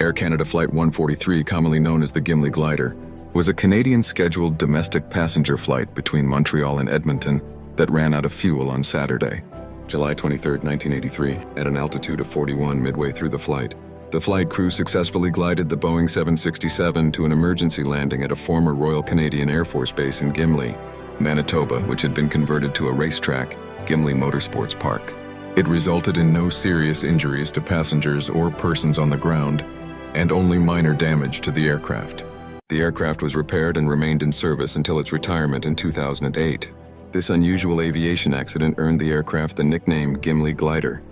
Air Canada Flight 143, commonly known as the Gimli Glider, was a Canadian scheduled domestic passenger flight between Montreal and Edmonton that ran out of fuel on Saturday, July 23, 1983, at an altitude of 41 midway through the flight. The flight crew successfully glided the Boeing 767 to an emergency landing at a former Royal Canadian Air Force base in Gimli, Manitoba, which had been converted to a racetrack, Gimli Motorsports Park. It resulted in no serious injuries to passengers or persons on the ground, and only minor damage to the aircraft. The aircraft was repaired and remained in service until its retirement in 2008. This unusual aviation accident earned the aircraft the nickname Gimli Glider.